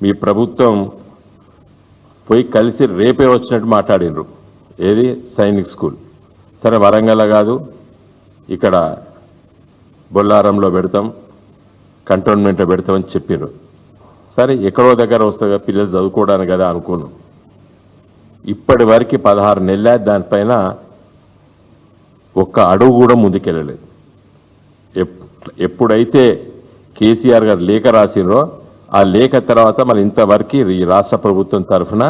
మీ ప్రభుత్వం పోయి కలిసి రేపే వచ్చినట్టు మాట్లాడినరు. ఏది సైనిక్ స్కూల్ సరే వరంగల్ కాదు, ఇక్కడ బొల్లారంలో పెడతాం, కంటోన్మెంట్లో పెడతామని చెప్పారు. సరే ఎక్కడో దగ్గర వస్తుంది పిల్లలు చదువుకోవడానికి కదా అనుకున్నాం. ఇప్పటి వరకు 16 నెలల దానిపైన ఒక్క అడుగు కూడా ముందుకెళ్ళలేదు. ఎప్పుడైతే కేసీఆర్ గారు లేఖ రాసినరో ఆ లేఖ తర్వాత మరి ఇంతవరకు ఈ రాష్ట్ర ప్రభుత్వం తరఫున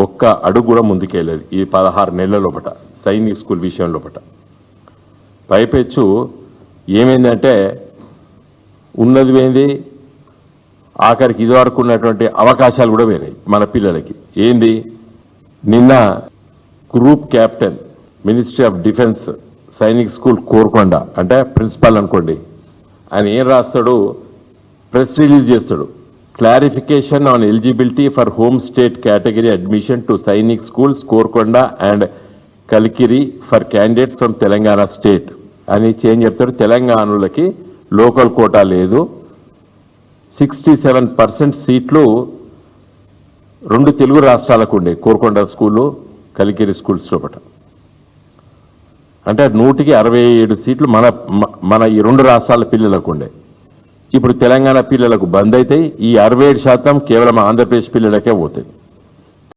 ఒక్క అడుగు కూడా ముందుకెళ్ళలేదు ఈ 16 నెలల లోపట సైనిక్ స్కూల్ విషయం లోపట. పైపెచ్చు ఏమైందంటే ఉన్నది పోయింది, ఆఖరికి ఇదివరకు ఉన్నటువంటి అవకాశాలు కూడా పోయినాయి మన పిల్లలకి. ఏంది, నిన్న group captain ministry of defence Sainik school Korukonda అంటే ప్రిన్సిపాల్ అనుకోండి, ఆయన ఏం రాస్తాడు, ప్రెస్ రిలీజ్ చేస్తాడు. Clarification on eligibility for home state category admission to Sainik schools Korukonda and Kalikiri for candidates from Telangana state అని చేంజ్ చెప్తాడు. తెలంగాణలకి లోకల్ కోటా లేదు, 67% సీట్లు 2 తెలుగు రాష్ట్రాలకు ఉండే కోరుకొండ స్కూలు కలికిరి స్కూల్స్ లోపట. అంటే 100కి 67 సీట్లు మన ఈ 2 రాష్ట్రాల పిల్లలకు ఉండే. ఇప్పుడు తెలంగాణ పిల్లలకు బంద్ అవుతాయి. ఈ 67% కేవలం ఆంధ్రప్రదేశ్ పిల్లలకే పోతాయి.